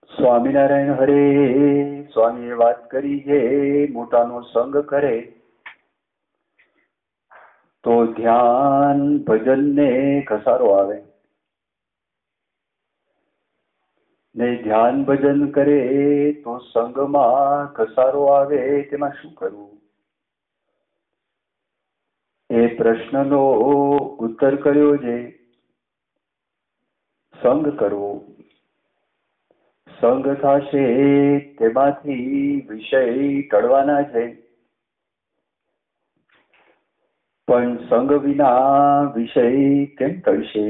સ્વામિનારાયણ હરે. સ્વામીએ વાત કરી જે મોટાનો સંગ કરે તો ધ્યાન ભજન ને ઘસારો આવે, ને ધ્યાન ભજન કરે તો સંગમાં ઘસારો આવે. તેમાં શું કરવું? એ પ્રશ્નનો ઉત્તર કર્યો છે સંગ કરવો. સંગ થશે તેમાંથી વિષય ટળવાના છે, પણ સંગ વિના વિષય કેમ ટળશે?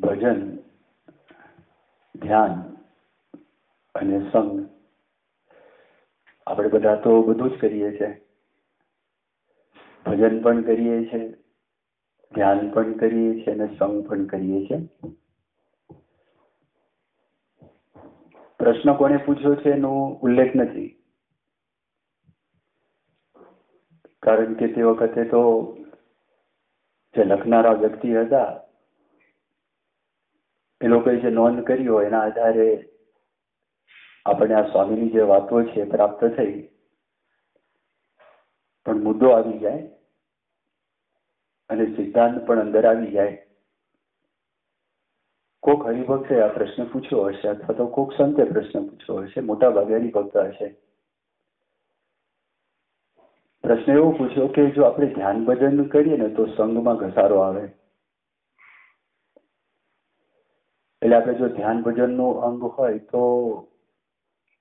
ભજન, ધ્યાન અને સંગ આપણે બધા તો બધું જ કરીએ છીએ. ભજન પણ કરીએ છીએ, ધ્યાન પણ કરીએ છીએ અને સંગ પણ કરીએ છીએ. પ્રશ્ન કોને પૂછ્યો છે એનો ઉલ્લેખ નથી, કારણ કે તે વખતે તો જે લખનારા વ્યક્તિ હતા એ લોકોએ જે નોંધ કરી હોય એના આધારે આપણે આ સ્વામીની જે વાતો છે પ્રાપ્ત થઈ. પણ મુદ્દો આવી જાય અને સિદ્ધાંત પણ અંદર આવી જાય. કોક હરિભક્તે આ પ્રશ્ન પૂછ્યો હશે અથવા તો કોક સંતે પ્રશ્ન પૂછ્યો હશે, મોટા ભાગે હરિભક્ત હશે. પ્રશ્ન એવો પૂછ્યો કે જો આપણે ધ્યાન ભજન કરીએ ને તો સંગમાં ઘસારો આવે. એટલે આપણે જો ધ્યાન ભજનનું અંગ હોય તો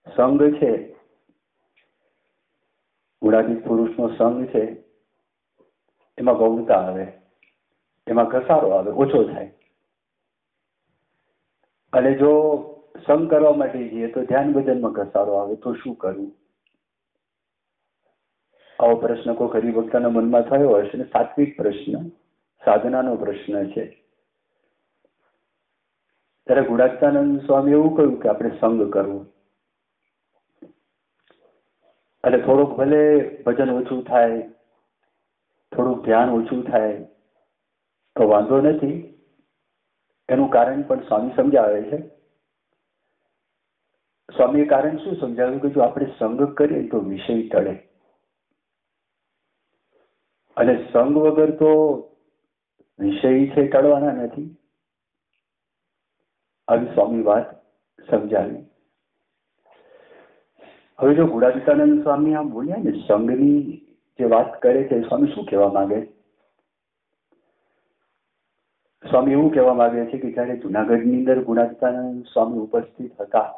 સંગ છે, ગુણાતીત પુરુષનો સંગ છે, એમાં ગૌણતા આવે, એમાં ઘસારો આવે, ઓછો થાય. અને જો સંગ કરવા માટે જઈએ તો ધ્યાન ભજનમાં ઘસારો આવે. તો શું કરવું? આવો પ્રશ્ન કોઈ હરિભક્તના મનમાં થયો હશે ને સાત્વિક પ્રશ્ન, સાધનાનો પ્રશ્ન છે. ત્યારે ગુણાતીતાનંદ સ્વામી એવું કહ્યું કે આપણે સંગ કરવું. અને થોડુંક ભલે ભજન ઓછું થાય, થોડુંક ધ્યાન ઓછું થાય તો વાંધો નથી. એનું કારણ પણ સ્વામી સમજાવે છે. સ્વામીએ કારણ શું સમજાવ્યું કે જો આપણે સંગ કરીએ તો વિષય ટળે, અને સંગ વગર તો વિષય છે ટળવાના નથી. આવી સ્વામી વાત સમજાવી. હવે જો ગુણાતીતાનંદ સ્વામી આમ બોલ્યા ને સંઘની જે વાત કરે છે, સ્વામી શું કહેવા માંગે? સ્વામી એવું કહેવા માંગે છે કે જયારે જુનાગઢની અંદર ગુણાતીતાનંદ સ્વામી ઉપસ્થિત હતા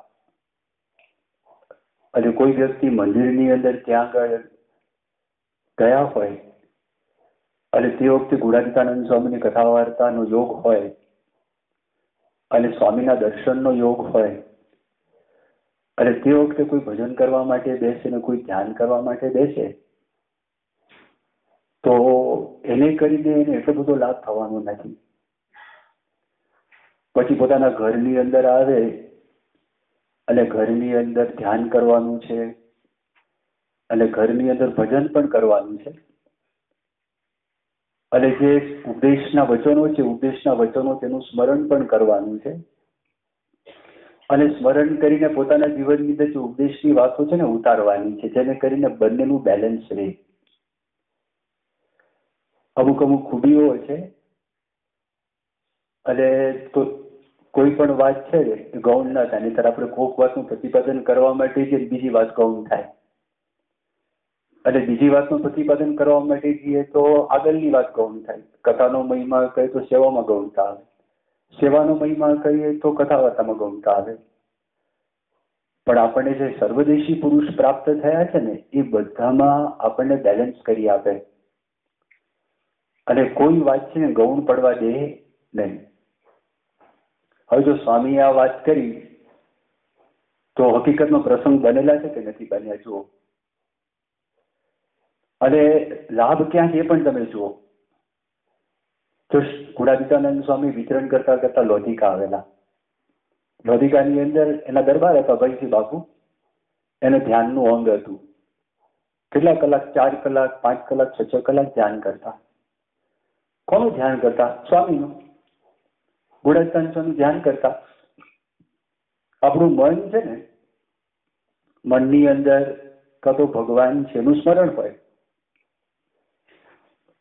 અને કોઈ વ્યક્તિ મંદિરની અંદર ત્યાં આગળ ગયા હોય અને તે વખતે ગુણાતીતાનંદ સ્વામીની કથા વાર્તાનો યોગ હોય અને સ્વામીના દર્શનનો યોગ હોય અને તે વખતે કોઈ ભજન કરવા માટે બેસે ને કોઈ ધ્યાન કરવા માટે બેસે તો એને કરીને એને એટલો બધો લાભ થવાનો નથી. પછી પોતાના ઘરની અંદર આવે અને ઘરની અંદર ધ્યાન કરવાનું છે અને ઘરની અંદર ભજન પણ કરવાનું છે અને જે ઉપદેશના વચનો છે, ઉપદેશના વચનો તેનું સ્મરણ પણ કરવાનું છે અને સ્મરણ કરીને પોતાના જીવનની અંદર જે ઉપદેશની વાતો છે ને ઉતારવાની છે, જેને કરીને બંનેનું બેલેન્સ રહે. અમુક અમુક ખૂબીઓ છે અને કોઈ પણ વાત છે એ ગૌણ ના થાય. નહીંતર આપણે કોક વાતનું પ્રતિપાદન કરવા માટે જે બીજી વાત ગૌણ થાય અને બીજી વાતનું પ્રતિપાદન કરવા માટે જઈએ તો આગળની વાત ગૌણ થાય. કથાનો મહિમા કહે તો સેવામાં ગૌણતા આવે, સેવાનો મહિમા કહીએ તો કથા વાર્તામાં ગૌણતા આવે. પણ આપણને જે સર્વદેશી પુરુષ પ્રાપ્ત થયા છે ને એ બધામાં આપણને બેલેન્સ કરી આપે અને કોઈ વાત છે ને ગૌણ પડવા દે નહીં. હવે જો સ્વામીએ આ વાત કરી તો હકીકતનો પ્રસંગ બનેલા છે કે નથી બન્યા? જુઓ, અને લાભ ક્યાં છે એ પણ તમે જુઓ. તો ગુણાતીતાનંદ સ્વામી વિતરણ કરતા કરતા લોધિકા આવેલા. લોધિકાની અંદર એના દરબાર હતા ભાઈજી બાપુ. એને ધ્યાનનું અંગ હતું. કેટલા કલાક? 4 કલાક, 5 કલાક, 6 કલાક ધ્યાન કરતા. કોનું ધ્યાન કરતા? સ્વામીનું. ગુણાતીતાનંદ સ્વામી ધ્યાન કરતા. આપણું મન છે ને, મનની અંદર કાં તો ભગવાન છે એનું સ્મરણ હોય,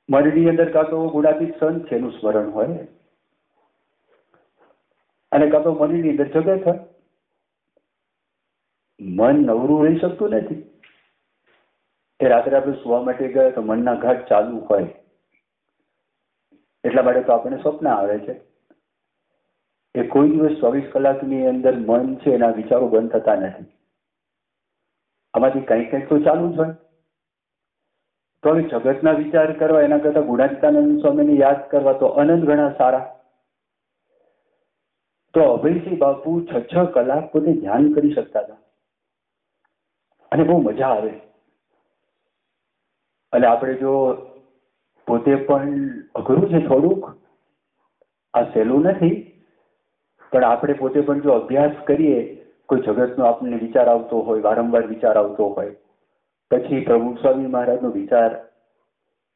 મનની અંદર કાં તો ગુણાતીત સંત છે એનું સ્મરણ હોય, અને કાં તો મનની અંદર જગત હોય. મન નવરું રહી શકતું નથી. એ રાત્રે આપણે સુવા માટે ગયા તો મનના ઘાટ ચાલુ હોય, એટલા માટે તો આપણને સ્વપ્ન આવે છે. એ કોઈ દિવસ 24 કલાકની અંદર મન છે એના વિચારો બંધ થતા નથી. આમાંથી કંઈક કંઈક તો ચાલુ જ હોય. તો હવે જગતના વિચાર કરવા એના કરતા ગુણાતીતાનંદ સ્વામીને યાદ કરવા તો અનંત ગણા સારા. તો અભયસિંહ બાપુ 6 કલાક પોતે ધ્યાન કરી શકતા હતા અને બહુ મજા આવે. અને આપણે જો પોતે પણ અઘરું છે થોડુંક, આ સહેલું નથી, પણ આપણે પોતે પણ જો અભ્યાસ કરીએ, કોઈ જગતનો આપણને વિચાર આવતો હોય, વારંવાર વિચાર આવતો હોય, પછી પ્રભુ સ્વામી મહારાજનો વિચાર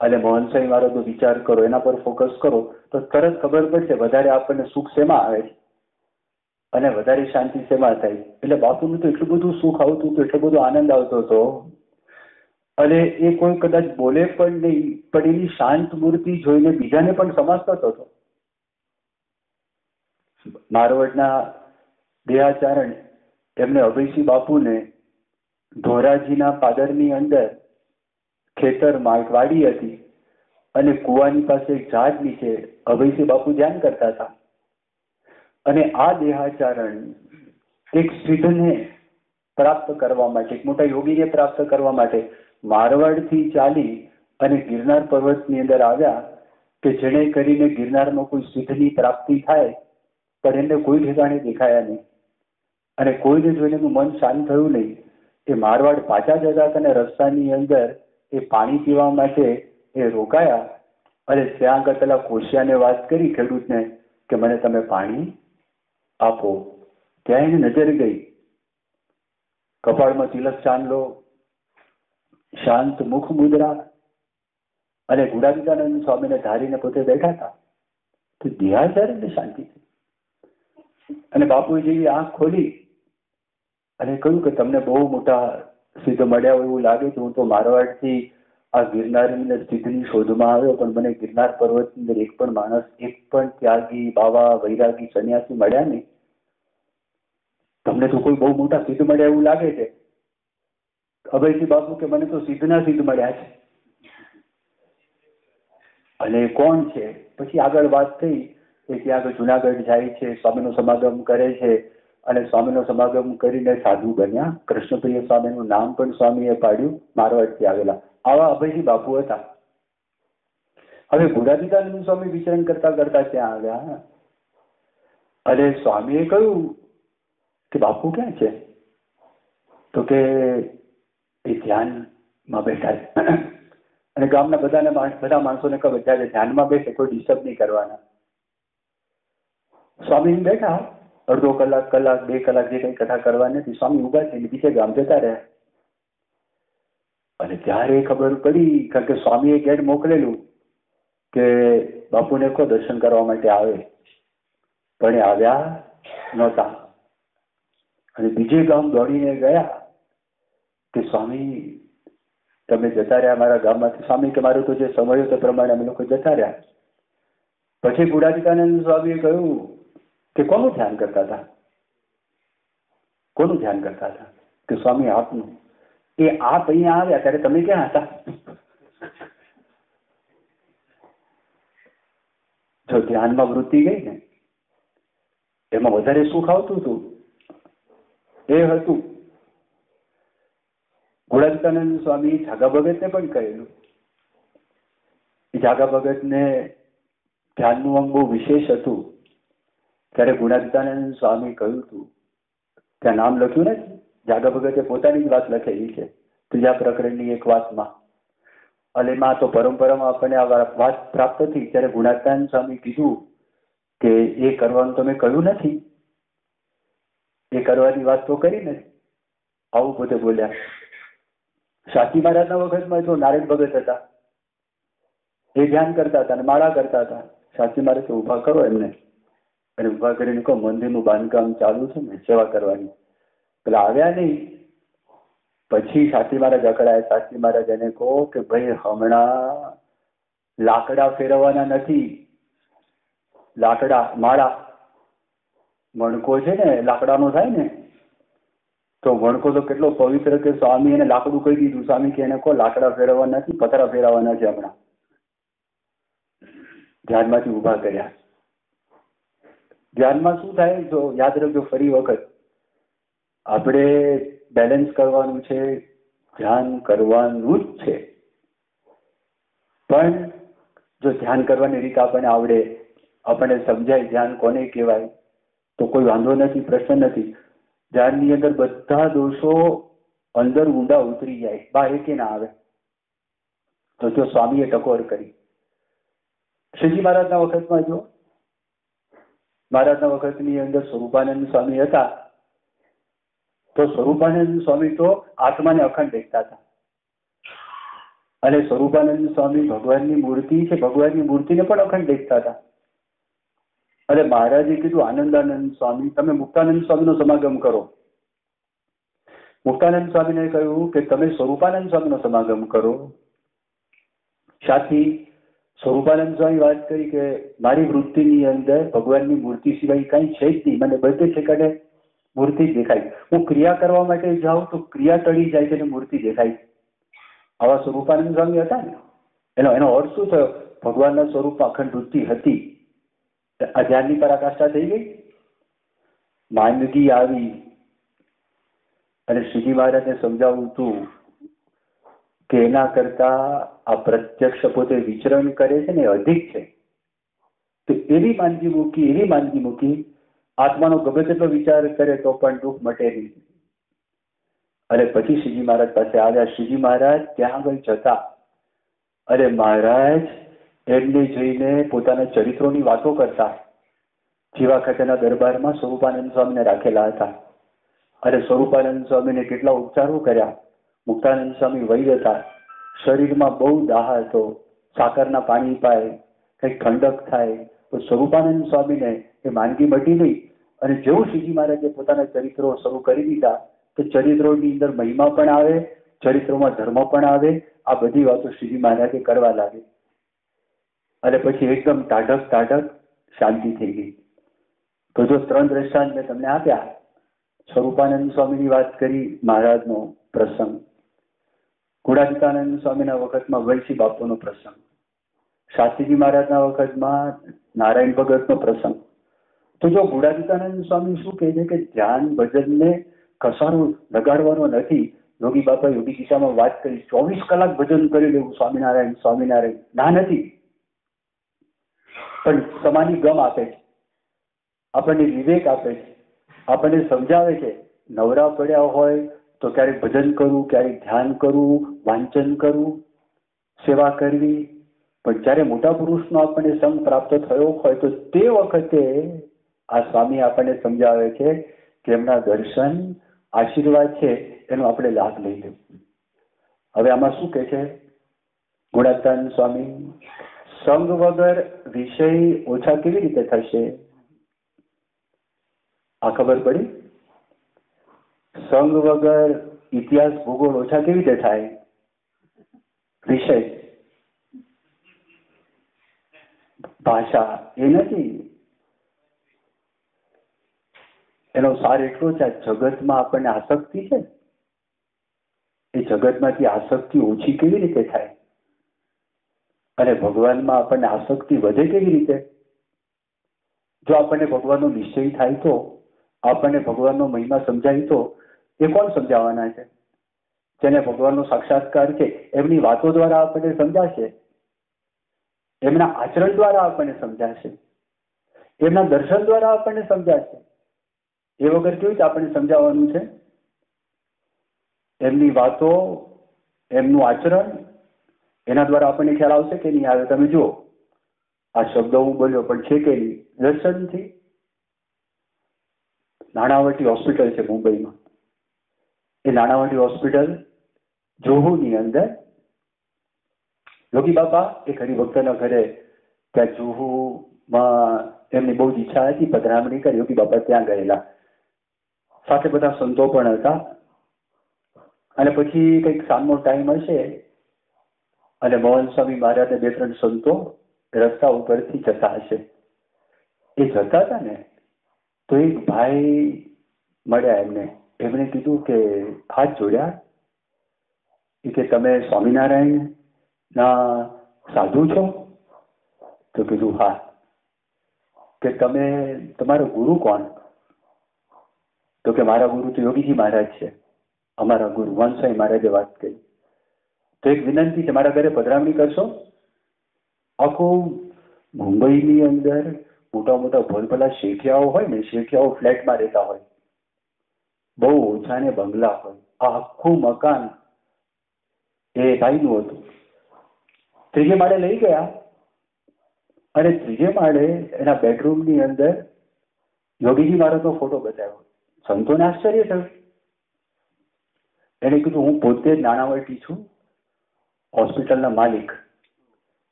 અને મોહન સ્વામી મહારાજનો વિચાર કરો, એના પર ફોકસ કરો તો તરત ખબર પડશે વધારે આપણને સુખ શેમાં આવે છે અને વધારે શાંતિ શેમાં થાય. એટલે બાપુનું તો એટલું બધું સુખ આવતું હતું, એટલો બધો આનંદ આવતો હતો, અને એ કોઈ કદાચ બોલે પણ નહીં, પણ એની શાંત મૂર્તિ જોઈને બીજાને પણ સમાસ થતો હતો. મારવડના દેહાચારણ એમને અભયસિંહ બાપુને ધોરાજીના પાદરની અંદર ખેતરમાં એક વાડી હતી અને કુવાની પાસે એક ઝાડ નીચે અભયસિંહ બાપુ ધ્યાન કરતા હતા. અને આ દેહાચારણ એક સિદ્ધને પ્રાપ્ત કરવા માટે, એક મોટા યોગીને પ્રાપ્ત કરવા માટે મારવાડથી ચાલી અને ગિરનાર પર્વતની અંદર આવ્યા, કે જેને કરીને ગિરનારમાં કોઈ સિદ્ધની પ્રાપ્તિ થાય, પણ એને કોઈ ઠેકાણે દેખાયા નહીં અને કોઈને જોઈને એનું મન શાંત થયું નહીં. એ મારવાડ પાછા જતા હતા અને રસ્તાની અંદર એ પાણી પીવા માટે એ રોકાયા અને ત્યાં આગળ પેલા કોશિયાને વાત કરી, ખેડૂતને, કે મને તમે પાણી આપો. ત્યાં એને નજર ગઈ, કપાળમાં તિલક ચાંદલો, શાંત મુખ મુદ્રા, અને ગુણાતીતાનંદ સ્વામીને ધારીને પોતે બેઠા હતા. તો દેહાચાર્યને શાંતિ થઈ અને બાપુએ જેવી આંખ ખોલી અને કહ્યું કે તમને બહુ મોટા સિદ્ધ મળ્યા હોય એવું લાગે છે. હું તો મારવાડથી આ ગિરનારની સિદ્ધની શોધમાં આવ્યો, પણ મને ગિરનાર પર્વતની અંદર એક પણ માણસ, એક પણ ત્યાગી, બાવા, વૈરાગી, સંન્યાસી મળ્યા નહીં. તમને તો કોઈ બહુ મોટા સિદ્ધ મળ્યા એવું લાગે છે. અભયસિંહ બાપુ કે મને તો સિદ્ધના સિદ્ધ મળ્યા છે. અને કોણ છે? પછી આગળ વાત થઈ કે ત્યાં આગળ જુનાગઢ જાય છે, સ્વામીનો સમાગમ કરે છે અને સ્વામીનો સમાગમ કરીને સાધુ બન્યા. કૃષ્ણપ્રિય સ્વામીનું નામ પણ સ્વામીએ પાડ્યું, મારવાડથી આવેલા. આવા અભયસિંહ બાપુ હતા. હવે ગુણાતીતાનંદ સ્વામી વિચરણ કરતા કરતા ત્યાં આવ્યા અને સ્વામીએ કહ્યું કે બાપુ ક્યાં છે? તો કે એ ધ્યાનમાં બેઠા છે. અને ગામના બધા માણસોને ખબર, જ્યારે ધ્યાનમાં બેસે કોઈ ડિસ્ટર્બ નહીં કરવાના. સ્વામી બેઠા, અડધો કલાક, કલાક, 2 કલાક જે કઈ કથા કરવાની નથી. સ્વામી ઉભા થઈને બીજે ગામ જતા રહ્યા. અને ત્યારે ખબર પડી, કારણ કે સ્વામીએ ગેટ મોકલેલું કે બાપુને કહો દર્શન કરવા માટે આવે, પણ એ આવ્યા નહોતા. અને બીજે ગામ દોડીને ગયા કે સ્વામી તમે જતા રહ્યા મારા ગામમાંથી. સ્વામી કે મારું તો જે સમય તે પ્રમાણે અમે લોકો જતા રહ્યા. પછી ગુણાતીતાનંદ સ્વામીએ કહ્યું કે કોનું ધ્યાન કરતા હતા? કોનું ધ્યાન કરતા હતા? કે સ્વામી આપનું. એ આપ અહીંયા આવ્યા ત્યારે તમે ક્યાં હતા? જો ધ્યાનમાં વૃત્તિ ગઈ ને, એમાં વધારે સુખ આવતું હતું. એ હતું ગુણાતીતાનંદ સ્વામી જાગા ભગતને પણ કહેલું. જાગા ભગતને ધ્યાનનું અંગ બહુ વિશેષ હતું. ત્યારે ગુણાતીતાનંદ સ્વામી કહ્યું હતું, ત્યાં નામ લખ્યું ને, જાગા ભગતે પોતાની જ વાત લખેલી છે ત્રીજા પ્રકરણની એક વાતમાં. અને એમાં તો પરંપરામાં આપણને આ વાત પ્રાપ્ત થઈ. ત્યારે ગુણાત્માનંદ સ્વામી કીધું કે એ કરવાનું તમે કહ્યું નથી, એ કરવાની વાત તો કરી નથી. આવું પોતે બોલ્યા. શાસ્ત્રી મહારાજના વખતમાં જો નારાયણ ભગત હતા, એ ધ્યાન કરતા હતા અને માળા કરતા હતા. શાસ્ત્રી મહારાજ તો ઉભા કરો એમને, અને ઉભા કરીને કહો મંદિરનું બાંધકામ ચાલુ છે ને, સેવા કરવાની. પેલા આવ્યા નહીં. પછી શાસ્ત્રી મહારાજ અકળાયા. શાસ્ત્રી મહારાજ એને કહો કે ભાઈ હમણાં લાકડા ફેરવવાના નથી, લાકડા માળા મણકો છે ને લાકડાનો થાય ને, તો મણકો તો કેટલો પવિત્ર કે સ્વામી એને લાકડું કહી દીધું. સ્વામી કે એને કહો લાકડા ફેરવવા નથી, પતરા ફેરવવાના છે હમણાં. ધ્યાનમાંથી ઉભા કર્યા. ધ્યાનમાં શું થાય જો યાદ રાખજો, ફરી વખત આપણે બેલેન્સ કરવાનું છે, ધ્યાન કરવાનું જ છે. પણ જો ધ્યાન કરવાની રીત આપણને આવડે, આપણને સમજાય ધ્યાન કોને કહેવાય, તો કોઈ વાંધો નથી, પ્રશ્ન નથી. ધ્યાનની અંદર બધા દોષો અંદર ઊંડા ઉતરી જાય, બહાર એકે ના આવે. તો જો સ્વામીએ ટકોર કરી. શ્રીજી મહારાજના વખતમાં જો મહારાજના વખતની અંદર સ્વરૂપાનંદ સ્વામી હતા, તો સ્વરૂપાનંદ સ્વામી તો આત્માને અખંડ દેખતા હતા. અને સ્વરૂપાનંદ સ્વામી ભગવાનની મૂર્તિ છે, ભગવાનની મૂર્તિને પણ અખંડ દેખતા હતા. અને મહારાજે કીધું આનંદાનંદ સ્વામી તમે મુક્તાનંદ સ્વામીનો સમાગમ કરો. મુક્તાનંદ સ્વામીને કહ્યું કે તમે સ્વરૂપાનંદ સ્વામીનો સમાગમ કરો. સાથી સ્વરૂપાનંદ સ્વામી વાત કરી કે મારી વૃત્તિની અંદર ભગવાનની મૂર્તિ સિવાય કઈ છે જ નહીં, મને બધે ઠેકાણે મૂર્તિ દેખાય. હું ક્રિયા કરવા માટે જાઉં તો ક્રિયા ટળી જાય છે અને મૂર્તિ દેખાય. આવા સ્વરૂપાનંદ સ્વામી હતા ને, એનો અર્થ શું થયો? ભગવાનના સ્વરૂપમાં અખંડ વૃત્તિ હતી. આ ધ્યાનની પરાકાષ્ઠા થઈ ગઈ, માંદગી આવી. અને શ્રીજી મહારાજને સમજાવવું હતું કે એના કરતા આ પ્રત્યક્ષ પોતે વિચરણ કરે છે ને અધિક છે. તો એવી માંદગી મૂકી આત્માનો ગમે તેટલો વિચાર કરે તો પણ દુઃખ મટે નહીં. અને પછી શ્રીજી મહારાજ પાસે આવ્યા. શ્રીજી મહારાજ ત્યાં આગળ જતા અને મહારાજ એમને જોઈને પોતાના ચરિત્રોની વાતો કરતા. જેવા ખાતેના દરબારમાં સ્વરૂપાનંદ સ્વામીને રાખેલા હતા, અને સ્વરૂપાનંદ સ્વામીને કેટલા ઉપચારો કર્યા. મુક્તાનંદ સ્વામી વૈદ હતા, શરીરમાં બહુ દાહ હતો, સાકરના પાણી પાય, કંઈક ઠંડક થાય. તો સ્વરૂપાનંદ સ્વામીને એ માંદગી મટી નહીં. અને જેવું શ્રીજી મહારાજે પોતાના ચરિત્રો શરૂ કરી દીધા, તો ચરિત્રોની અંદર મહિમા પણ આવે, ચરિત્રોમાં ધર્મ પણ આવે. આ બધી વાતો શ્રીજી મહારાજે કરવા લાગે. અને પછી એકદમ ટાઢક શાંતિ થઈ ગઈ. તો જો 3 દ્રષ્ટાંત મેં તમને આપ્યા. સ્વરૂપાનંદ સ્વામીની વાત કરી, મહારાજનો પ્રસંગ. ગુણાતીતાનંદ સ્વામીના વખતમાં વૈશી બાપુનો પ્રસંગ. શાસ્ત્રીજી મહારાજના વખતમાં નારાયણ ભગતનો પ્રસંગ. તો જો ગુણાતીતાનંદ સ્વામી શું કહે છે કે ધ્યાન ભજનને કસારો લગાડવાનો નથી. યોગી બાપા યોગી ગીતામાં વાત કરી 24 કલાક ભજન કરી લેવું, સ્વામિનારાયણ સ્વામિનારાયણ. ના નથી, પણ સમાની ગમ આપે છે, આપણને વિવેક આપે છે, આપણને સમજાવે છે. નવરા પડ્યા હોય તો ક્યારેક ભજન કરવું, ક્યારેક ધ્યાન કરવું, વાંચન કરવું, સેવા કરવી. પણ જ્યારે મોટા પુરુષનો આપણને સંગ પ્રાપ્ત થયો હોય તો તે વખતે આ સ્વામી આપણને સમજાવે છે કે એમના દર્શન આશીર્વાદ છે, એનો આપણે લાભ લઈ લેવું. હવે આમાં શું કહે છે ગુણાતીતાનંદ સ્વામી? સંગ વગર વિષય ઓછા કેવી રીતે થશે? આ ખબર પડી? સંગ વગર ઇતિહાસ ભૂગોળ ઓછા કેવી રીતે થાય? વિષય, ભાષા એ નથી. એનો સાર એટલો છે, જગતમાં આપણને આસક્તિ છે, એ જગતમાંથી આસક્તિ ઓછી કેવી રીતે થાય? અને ભગવાનમાં આપણને આસક્તિ વધે કેવી રીતે? જો આપણને ભગવાનનો નિશ્ચય થાય તો, આપણને ભગવાનનો મહિમા સમજાય તો એ કોણ સમજાવવાના છે? જેને ભગવાનનો સાક્ષાત્કાર છે એમની વાતો દ્વારા આપણને સમજાશે, એમના આચરણ દ્વારા આપણને સમજાશે, એમના દર્શન દ્વારા આપણને સમજાશે. એ વગર કેવી રીતે આપણને સમજાવવાનું છે? એમની વાતો, એમનું આચરણ, એના દ્વારા આપણને ખ્યાલ આવશે કે નહીં આવે? તમે જુઓ, આ શબ્દ હું બોલ્યો પણ છે કે નહીં? દર્શનથી. નાણાવટી હોસ્પિટલ છે મુંબઈમાં. એ નાણાવટી હોસ્પિટલ જુહુની અંદર યોગી બાપા એક હરિભક્તના ઘરે ત્યાં જુહુમાં એમની બહુ જ ઈચ્છા હતી પધરામણી કરી. યોગી બાપા ત્યાં ગયેલા, સાથે બધા સંતો પણ હતા. અને પછી કંઈક સાંજનો ટાઈમ હશે અને મોહન સ્વામી મહારાજને 2-3 સંતો રસ્તા ઉપરથી જતા હશે. એ જતા હતા ને તો એક ભાઈ મળ્યા એમને. એમણે કીધું કે હાથ જોડ્યા કે તમે સ્વામિનારાયણ ના સાધુ છો? તો કીધું હા. કે તમે તમારો ગુરુ કોણ? તો કે મારા ગુરુ તો યોગીજી મહારાજ છે, અમારા ગુરુ. વાંસાઈ મહારાજે વાત કરી. તો એક વિનંતી છે, મારા ઘરે પધરામણી કરશો? આખું મુંબઈની અંદર મોટા મોટા ભોલભલા શેઠિયાઓ હોય ને, શેઠિયાઓ ફ્લેટમાં રહેતા હોય, બહુ ઓછા ને બંગલા હોય. આ આખું મકાન એ ભાઈનું હતું. 3જે માળે લઈ ગયા અને 3જે માળે એના બેડરૂમની અંદર યોગીજી મહારાજનો ફોટો બતાવ્યો. સંતોને આશ્ચર્ય થયું. એને કીધું હું પોતે જ નાણાવટી છું, હોસ્પિટલના માલિક.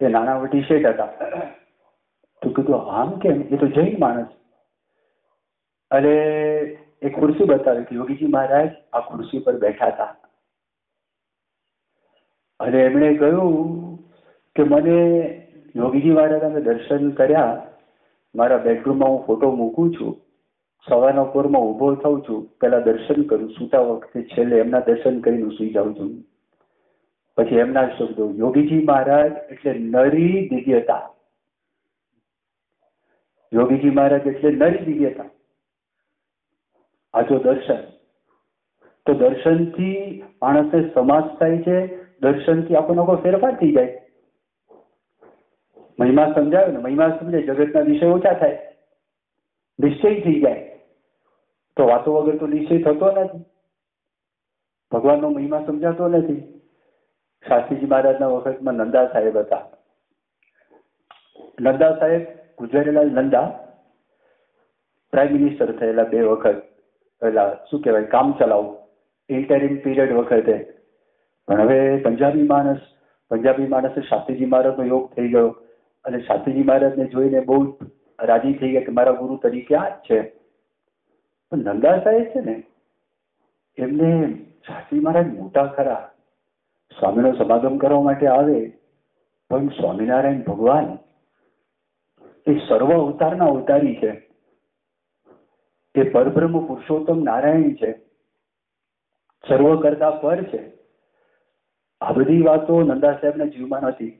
એ નાણાવટી શેઠ હતા. તો કીધું આમ કેમ? એ તો જૈન માણસ. અને એક ખુરશી બતાવી કે યોગીજી મહારાજ આ ખુરશી પર બેઠા હતા. અને એમણે કહ્યું કે મને યોગીજી મહારાજના દર્શન કર્યા, મારા બેડરૂમમાં હું ફોટો મૂકું છું, સવારના પોરમાં ઊભો થાઉં છું, પેલા દર્શન કરું, સૂતા વખતે છેલ્લે એમના દર્શન કરીને સૂઈ જાઉં છું. પછી એમના શબ્દો, યોગીજી મહારાજ એટલે નરી દિવ્યતા. યોગીજી મહારાજ એટલે નરી દિવ્યતા. આ જો દર્શન, તો દર્શનથી માણસને સમાસ થાય છે. દર્શનથી આપણો ફેરફાર થઈ જાય. મહિમા સમજાવે ને, મહિમા સમજાય, જગતના વિષય ઓછા થાય, નિશ્ચય થઈ જાય. તો વાતો વગર તો નિશ્ચય થતો નથી. ભગવાનનો મહિમા સમજાતો નથી. શાસ્ત્રીજી મહારાજના વખતમાં નંદા સાહેબ હતા. નંદા સાહેબ ગુજરેલાલ નંદા પ્રાઇમ મિનિસ્ટર થયેલા 2 વખત. પેલા શું કહેવાય, કામ ચલાવ ઇન્ટરિમ પીરિયડ વખતે. પણ હવે પંજાબી માણસે શાસ્ત્રીજી મહારાજનો યોગ થઈ ગયો અને શાસ્ત્રીજી મહારાજને જોઈને બહુ રાજી થઈ ગયા કે મારા ગુરુ તરીકે આ જ છે. પણ નંદા સાહેબ છે ને, એમને શાસ્ત્રી મહારાજ મોટા ખરા, સ્વામીનો સમાગમ કરવા માટે આવે, પણ સ્વામિનારાયણ ભગવાન એ સર્વ અવતારના અવતારી છે. એ પરબ્રહ્મ પુરુષોત્તમ નારાયણ છે, સર્વ કરતા પર છે. આ બધી વાતો નંદા સાહેબના જીવમાં નથી.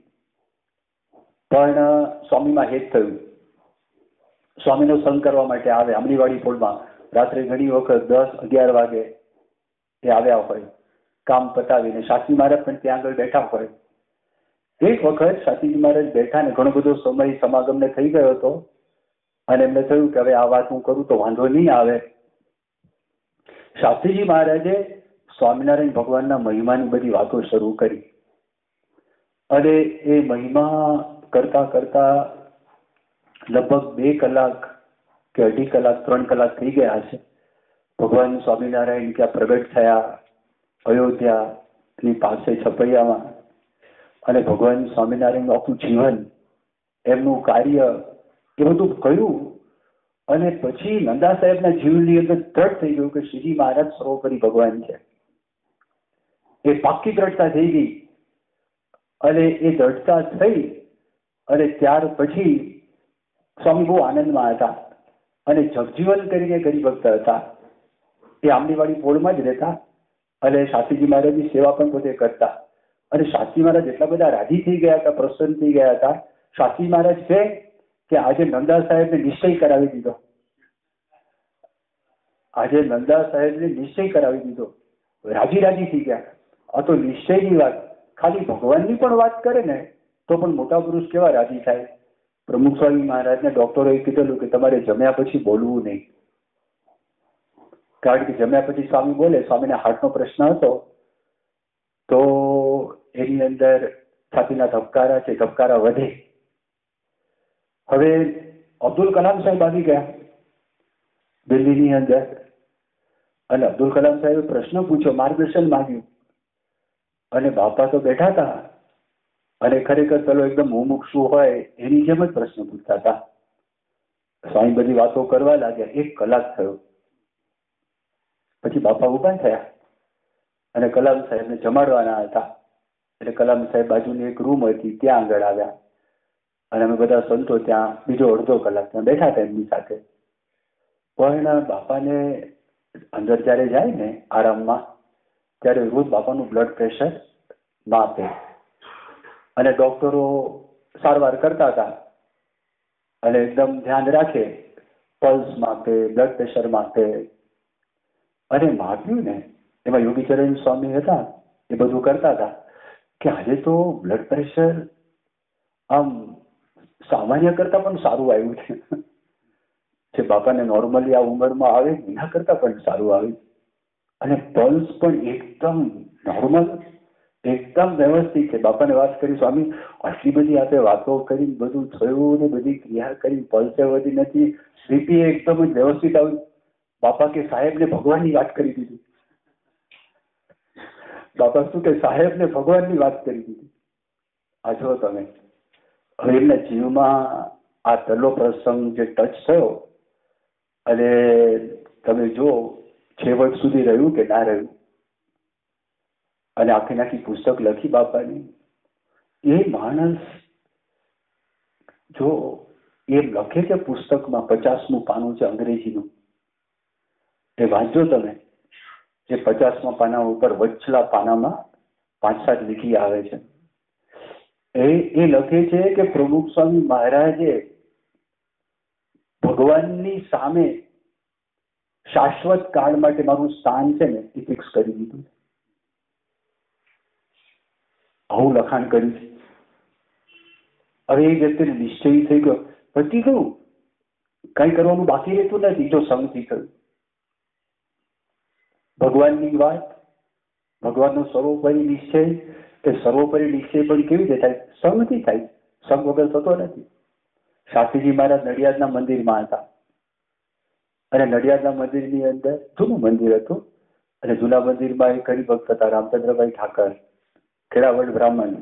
પણ સ્વામીમાં હેત થયું. સ્વામીનો સંગ કરવા માટે આવે આંબલીવાડી પોળમાં. રાત્રે ઘણી વખત 10-11 વાગે એ આવ્યા હોય કામ પતાવીને. શાસ્ત્રી મહારાજ પણ ત્યાં આગળ બેઠા હોય. એક વખત શાસ્ત્રીજી મહારાજ બેઠા ને ઘણો બધો સમય સમાગમને થઈ ગયો હતો અને એમને થયું કે હવે આ વાત હું કરું તો વાંધો નહીં આવે. શાસ્ત્રીજી મહારાજે સ્વામિનારાયણ ભગવાનના મહિમાની બધી વાતો શરૂ કરી અને એ મહિમા કરતા કરતા લગભગ 2 કલાક કે 2.5 કલાક 3 કલાક થઈ ગયા હશે. ભગવાન સ્વામિનારાયણ ત્યાં પ્રગટ થયા અયોધ્યાની પાસે છપૈયામાં. અને ભગવાન સ્વામિનારાયણનું આખું જીવન, એમનું કાર્ય, એ બધું કહ્યું. અને પછી નંદા સાહેબના જીવનની અંદર દ્રઢ થઈ ગયું કે શ્રીજી મહારાજ સર્વોપરી ભગવાન છે. એ પાક્કી દ્રઢતા થઈ ગઈ. અને એ દ્રઢતા થઈ અને ત્યાર પછી સ્વામી બહુ આનંદમાં હતા અને જગજીવન કરીને ગરીભક્ત હતા. એ આંબલીવાડી પોળમાં જ રહેતા અને શાસ્ત્રીજી મહારાજની સેવા પણ પોતે કરતા. અને શાસ્ત્રી મહારાજ એટલા બધા રાજી થઈ ગયા હતા, પ્રસન્ન થઈ ગયા હતા. શાસ્ત્રી મહારાજ છે કે આજે નંદા સાહેબને નિશ્ચય કરાવી દીધો. આજે નંદા સાહેબને નિશ્ચય કરાવી દીધો. રાજી થઈ ગયા. આ તો નિશ્ચયની વાત. ખાલી ભગવાનની પણ વાત કરે ને તો પણ મોટા પુરુષ કેવા રાજી થાય. પ્રમુખ સ્વામી મહારાજને ડોક્ટરોએ કીધેલું કે તમારે જમ્યા પછી બોલવું નહીં. કારણ કે જમ્યા પછી સ્વામી બોલે, સ્વામીને હાર્ટનો પ્રશ્ન હતો. તો એની અંદર છાતીના ધબકારા છે, ધબકારા વધે. હવે અબ્દુલ કલામ સાહેબ આવી ગયા દિલ્હીની અંદર, અને અબ્દુલ કલામ સાહેબે પ્રશ્ન પૂછ્યો, માર્ગદર્શન માંગ્યું, અને બાપા તો બેઠા હતા અને ખરેખર પેલો એકદમ મુમુક્ષુ હોય એની જેમ જ પ્રશ્ન પૂછતા હતા. સ્વામી બધી વાતો કરવા લાગ્યા. 1 કલાક થયો. પછી બાપા ઉભા થયા અને કલામ સાહેબને જમાડવાના હતા. એટલે કલામ સાહેબ બાજુની એક રૂમ હતી ત્યાં આગળ આવ્યા, અને અમે બધા સંતો ત્યાં બીજો અડધો કલાક ત્યાં બેઠા હતા એમની સાથે. પણ બાપાને અંદર જયારે જાય ને આરામમાં, ત્યારે રોજ બાપાનું બ્લડ પ્રેશર માપે, અને ડોક્ટરો સારવાર કરતા હતા અને એકદમ ધ્યાન રાખે, પલ્સ માપે, બ્લડ પ્રેશર માપે. અને માપ્યું ને એમાં યોગીચરણ સ્વામી હતા, એ બધું કરતા હતા કે આજે તો બ્લડ પ્રેશર આમ સામાન્ય કરતા પણ સારું આવ્યું છે, જે બાપાને નોર્મલી આ ઉંમરમાં આવે એના કરતા પણ સારું આવ્યું, અને પલ્સ પણ એકદમ નોર્મલ, એકદમ વ્યવસ્થિત છે. બાપાને વાત કરી, સ્વામી આટલી બધી આપણે વાતો કરી, બધું થયું ને બધી ક્રિયા કરી, પલ્સે વધી નથી, બીપી એકદમ જ વ્યવસ્થિત આવ્યું. બાપા કે સાહેબને ભગવાનની વાત કરી દીધી. બાપા શું કે સાહેબને ભગવાનની વાત કરી દીધી. આ જો તમે હવે એમના જીવમાં આ પહેલો પ્રસંગ જે ટચ થયો, અને તમે જો છેવટ સુધી રહ્યું કે ના રહ્યું, અને આખી પુસ્તક લખી બાપાની. એ માણસ જો એ લખે છે પુસ્તકમાં, 50મું પાનું છે અંગ્રેજીનું, એ વાંચજો તમે. જે 50મા પાના ઉપર વચલા પાનામાં 5-7 લીટી આવે છે. એ લખે છે કે પ્રમુખ સ્વામી મહારાજે ભગવાનની સામે શાશ્વત કાળ માટે મારું સ્થાન છે ને એ ફિક્સ કરી દીધું. આવું લખાણ કર્યું છે. હવે એ વ્યક્તિને નિશ્ચય થઈ ગયો, પતી ગયું, કઈ કરવાનું બાકી રહેતું નથી જો સંગથી થયું. ભગવાનની વાત, ભગવાનનો સર્વોપરી નિશ્ચય, એ સર્વોપરી નિશ્ચય પણ કેવી રીતે થાય? સંગથી થાય. સંગ વગર થતો નથી. શાસ્ત્રીજી મહારાજ નડિયાદના મંદિરમાં હતા, અને નડિયાદના મંદિરની અંદર જૂનું મંદિર હતું, અને જૂના મંદિરમાં એક હરિભક્ત હતા રામચંદ્રભાઈ ઠાકર, ખેડાવડ બ્રાહ્મણ.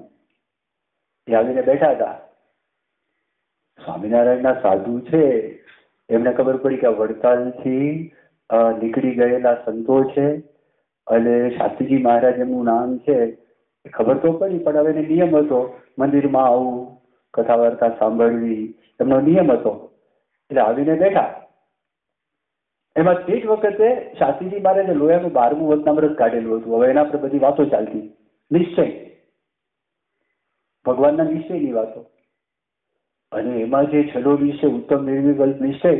એ આવીને બેઠા હતા. સ્વામિનારાયણના સાધુ છે, એમને ખબર પડી કે વડતાલથી નીકળી ગયેલા સંતો છે, અને શાસ્ત્રીજી મહારાજ એમનું નામ છે, એ ખબર તો પડી, પણ હવે એને નિયમ હતો મંદિરમાં આવવું, કથા વાર્તા સાંભળવી, એમનો નિયમ હતો. એટલે આવીને બેઠા. એમાં તે જ વખતે શાસ્ત્રીજી મહારાજે લોયાનું 12મું વચનામૃત કાઢેલું હતું. હવે એના પર બધી વાતો ચાલતી, નિશ્ચય, ભગવાનના નિશ્ચયની વાતો. અને એમાં જે છેલ્લો વિષય ઉત્તમ નિર્વિકલ્પ નિશ્ચય,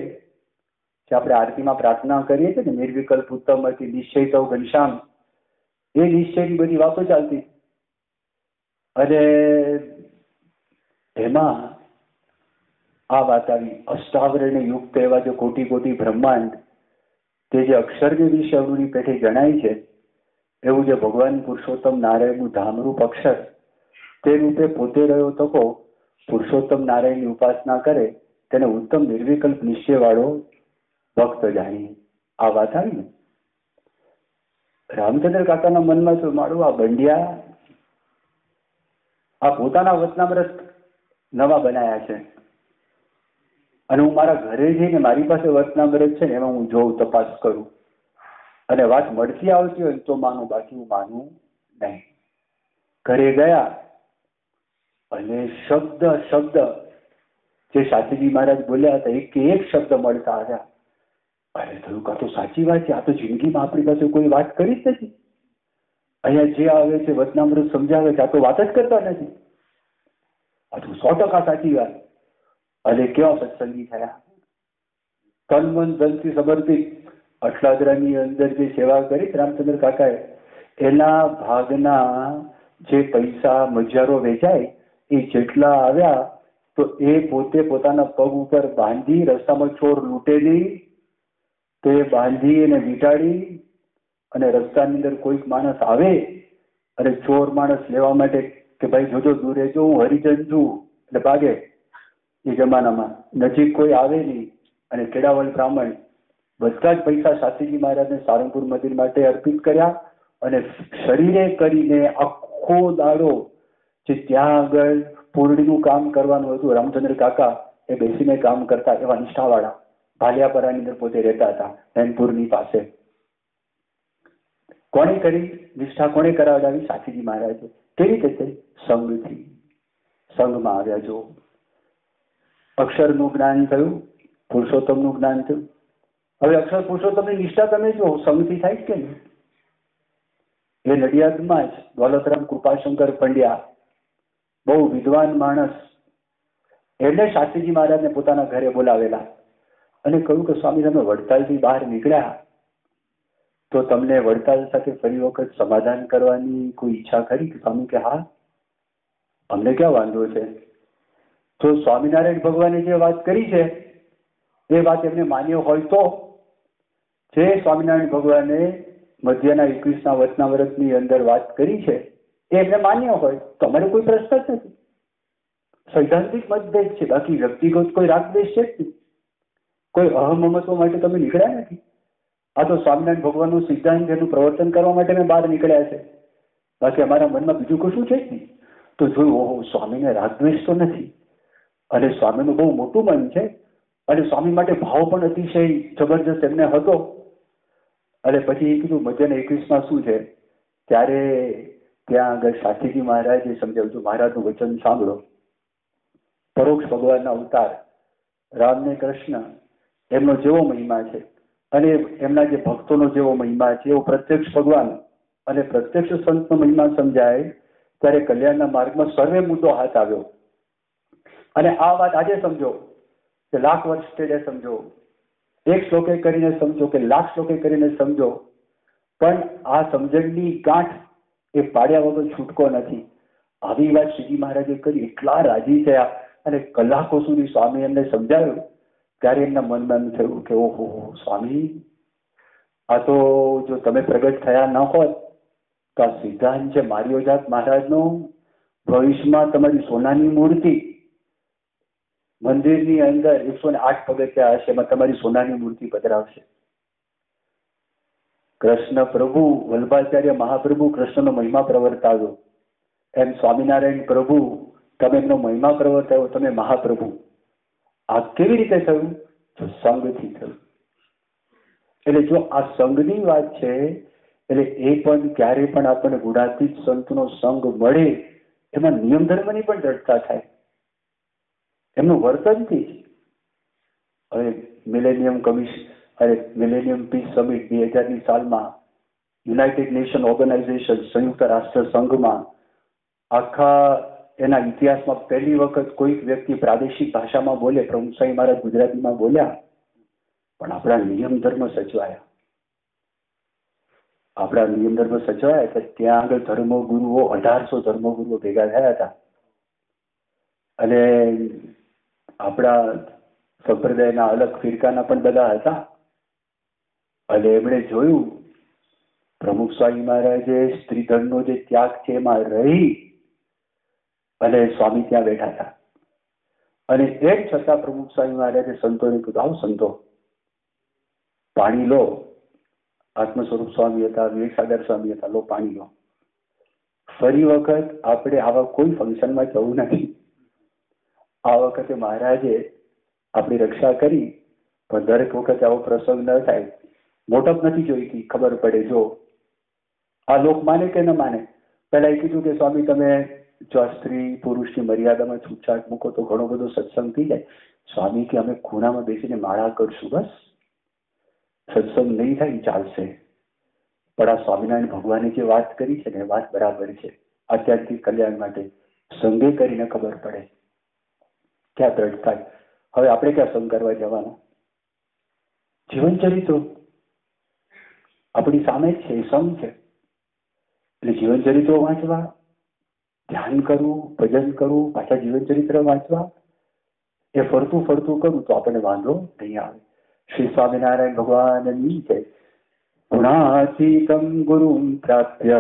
જે આપણે આરતીમાં પ્રાર્થના કરીએ છીએ ને, નિર્વિકલ્પ ઉત્તમ હતી નિશ્ચય તો ઘનશ્યામ, એ નિશ્ચયની બધી વાતો ચાલતી. અને એમાં આ વાત આવી, અષ્ટાવરણે યુક્ત એવા જે કોટી કોટી બ્રહ્માંડ, તે જે અક્ષરની વિશે અવની પેઠે જણાય છે, એવું જે ભગવાન પુરુષોત્તમ નારાયણનું ધામરૂપ અક્ષર, તે રૂપે પોતે રહ્યો તકો પુરુષોત્તમ નારાયણની ઉપાસના કરે, તેને ઉત્તમ નિર્વિકલ્પ નિશ્ચય વાળો ભક્ત જાણી. આ વાત આવી ને, રામચંદ્ર કાકાના મનમાં તો મારું આ બંડિયા આ પોતાના વચનામૃત નવા બનાયા છે, અને હું મારા ઘરે જઈને મારી પાસે વચનામૃત છે ને એમાં હું જોઉં, તપાસ કરું, અને વાત મળતી આવતી હોય તો માનું, બાકી હું માનું નહીં. ઘરે ગયા અને શબ્દ જે શાસ્ત્રીજી મહારાજ બોલ્યા હતા, એક શબ્દ મળતા આવ્યા. અરે થયું, કાં તો સાચી વાત છે, આ તો જિંદગીમાં આપણી પાસે કોઈ વાત કરી જ નથી. અહીંયા જે આવે છે વચનામૃત સમજાવે છે, આ તો વાત જ કરતા નથી. આ તો 100% સાચી વાત. અને કેવા સત્સંગી થયા, તન મન ધનથી સમર્પિત. અઠલાદરાની અંદર જે સેવા કરી રામચંદ્ર કાકાએ, એના ભાગના જે પૈસા મજારો વેચાય, એ જેટલા આવ્યા તો એ પોતે પોતાના પગ ઉપર બાંધી, રસ્તામાં ચોર લૂંટે નહીં તો એ બાંધી અને વીંટાળી, અને રસ્તાની અંદર કોઈક માણસ આવે અને ચોર માણસ લેવા માટે કે ભાઈ જોજો દૂર રહેજો, હું હરિજન છું, એટલે ભાગે. એ જમાનામાં નજીક કોઈ આવે નહીં. અને કેળાવળ બ્રાહ્મણ બધા જ પૈસા શાસ્ત્રીજી મહારાજને સારંગપુર મંદિર માટે અર્પિત કર્યા. અને શરીરે કરીને આખો દાડો જે ત્યાં આગળ પૂરણીનું કામ કરવાનું હતું, રામચંદ્ર કાકા એ બેસીને કામ કરતા, એવા નિષ્ઠાવાળા ભાલિયાપરાની અંદર પોતે રહેતા હતા, નૈનપુરની પાસે. કોણે કરી નિષ્ઠા? કોણે કરાવડાવી? શાસ્ત્રીજી મહારાજે. કેવી રીતે? સંઘથી. સંઘમાં આવ્યા. જો અક્ષરનું જ્ઞાન થયું, પુરુષોત્તમનું જ્ઞાન થયું. હવે અક્ષર પુરુષોત્તમની નિષ્ઠા તમે જો સંઘથી થાય કે નહીં? એ નડિયાદમાં જ દોલતરામ કૃપાશંકર પંડ્યા, બહુ વિદ્વાન માણસ, એમને શાસ્ત્રીજી મહારાજને પોતાના ઘરે બોલાવેલા અને કહ્યું કે સ્વામી, તમે વડતાલથી બહાર નીકળ્યા તો તમને વડતાલ સાથે ફરી વખત સમાધાન કરવાની કોઈ ઈચ્છા ખરી? કે સ્વામી કે હા, અમને ક્યાં વાંધો છે. તો સ્વામિનારાયણ ભગવાને જે વાત કરી છે એ વાત એમને માન્ય હોય તો, જે સ્વામિનારાયણ ભગવાને મધ્યના 21ના વચનામૃતની અંદર વાત કરી છે એ એમને માન્ય હોય તો અમારે કોઈ પ્રશ્ન જ નથી. સૈદ્ધાંતિક મતભેદ છે, બાકી વ્યક્તિગત કોઈ રાગદ્વેષ છે જ નહીં. કોઈ અહમમત્વ માટે તમે નીકળ્યા નથી. આ તો સ્વામિનારાયણ ભગવાનનું સિદ્ધાંત એનું પ્રવર્તન કરવા માટે અમે બહાર નીકળ્યા છે, બાકી અમારા મનમાં બીજું કશું છે જ નહીં. તો જોયું, ઓહો, સ્વામીને રાગદ્વેષ તો નથી અને સ્વામીનું બહુ મોટું મન છે અને સ્વામી માટે ભાવ પણ અતિશય જબરજસ્ત એમને હતો. અને પછી એ કીધું મધ્યના 21માં શું છે, ત્યારે ત્યાં આગળ શાસ્ત્રીજી મહારાજે સમજાવ્યું, મહારાજનું વચન સાંભળો. પરોક્ષ ભગવાનના અવતાર રામ ને કૃષ્ણ, એમનો જેવો મહિમા છે અને એમના જે ભક્તોનો જેવો મહિમા છે, એવો પ્રત્યક્ષ ભગવાન અને પ્રત્યક્ષ સંતનો મહિમા સમજાય ત્યારે કલ્યાણના માર્ગમાં સર્વે મુદ્દો હાથ આવ્યો. અને આ વાત આજે સમજો કે લાખ વર્ષ સ્ટેજે સમજો, એક શ્લોકે કરીને સમજો કે લાખ શ્લોકે કરીને સમજો, પણ આ સમજણની ગાંઠ એ પાડ્યા વગર છૂટકો નથી. આવી વાત શ્રીજી મહારાજે કરી, એટલા રાજી થયા અને કલાકો સુધી સ્વામી એમને સમજાવ્યું. ત્યારે એમના મનમાં એમ થયું કે ઓહો સ્વામી, આ તો જો તમે પ્રગટ થયા ન હોત તો આ સિદ્ધાંત છે મારી ઓજાત મહારાજનો, ભવિષ્યમાં તમારી સોનાની મૂર્તિ મંદિરની અંદર 108 પગથિયા હશે, એમાં તમારી સોનાની મૂર્તિ પધરાવશે. કૃષ્ણ પ્રભુ, વલ્ભાચાર્ય મહાપ્રભુ કૃષ્ણનો મહિમા પ્રવર્તાવ્યો, એમ સ્વામિનારાયણ પ્રભુ તમે એમનો મહિમા પ્રવર્તાવ્યો, તમે મહાપ્રભુ. આ કેવી રીતે થયું? જો સંઘથી થયું. એટલે જો આ સંઘની વાત છે, એટલે એ પણ ક્યારે પણ આપણને ગુણાતીત સંતનો સંઘ મળે એમાં નિયમ ધર્મની પણ દ્રઢતા થાય, એમનું વર્તનથી જ. હવે મિલેનિયમ કમિશન અરે મિલેનિયમ પીસ સમિટ 2000ની સાલમાં યુનાઇટેડ નેશન ઓર્ગેનાઇઝેશન, સંયુક્ત રાષ્ટ્ર સંઘમાં આખા એના ઇતિહાસમાં પહેલી વખત કોઈક વ્યક્તિ પ્રાદેશિક ભાષામાં બોલે. પ્રમુખ સ્વામી મહારાજ ગુજરાતીમાં બોલ્યા, પણ આપણા નિયમ ધર્મ સચવાયા. આપણા નિયમ ધર્મ સચવાયા એટલે ત્યાં આગળ ધર્મગુરુઓ 1800 ધર્મગુરુઓ ભેગા થયા હતા અને આપણા સંપ્રદાયના અલગ ફિરકાના પણ બધા હતા. અને એમણે જોયું પ્રમુખ સ્વામી મહારાજે સ્ત્રીધનનો જે ત્યાગ છે એમાં રહી અને સ્વામી ત્યાં બેઠા હતા. અને એમ છતાં પ્રમુખ સ્વામી મહારાજે સંતોને કીધું, આવો સંતો પાણી લો. આત્મ સ્વરૂપ સ્વામી હતા, વિવેકસાગર સ્વામી હતા, લો પાણી લો. ફરી વખત આપણે આવા કોઈ ફંક્શનમાં જવું નથી. આ વખતે મહારાજે આપણી રક્ષા કરી, પણ દરેક વખતે આવો પ્રસંગ ન થાય. મોટપ નથી જોઈતી, ખબર પડે. જો આ લોક માને કે ન માને, પહેલા એ કીધું કે સ્વામી તમે જો આ સ્ત્રી પુરુષની મર્યાદામાં છૂટછાટ મૂકો તો ઘણો બધો સત્સંગ થઈ જાય. સ્વામી કે અમે ખૂણામાં બેસીને માળા કરશું, બસ સત્સંગ નહીં થાય ચાલશે. પણ આ સ્વામિનારાયણ ભગવાને જે વાત કરી છે ને એ વાત બરાબર છે. આધ્યાત્મિક કલ્યાણ માટે સંગે કરીને ખબર પડે ક્યાં દ્રઢ થાય. હવે આપણે ક્યાં સંગ કરવા જવાના? જીવન ચરિત્રો આપણી સામે જ છે, એ સંગ છે. એટલે જીવન ચરિત્રો વાંચવા, ધ્યાન કરવું, ભજન કરવું, પાછા જીવન ચરિત્ર વાંચવા, એ ફરતું ફરતું કરું તો આપણને વાંધો નહીં આવે. શ્રી સ્વામિનારાયણ ભગવાનની છે. गुणातीतं गुरुं प्राप्य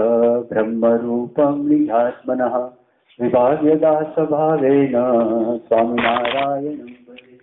ब्रह्मरूपं निजात्मनः विभाव्यदासभावेन स्वामिनारायणं भजे।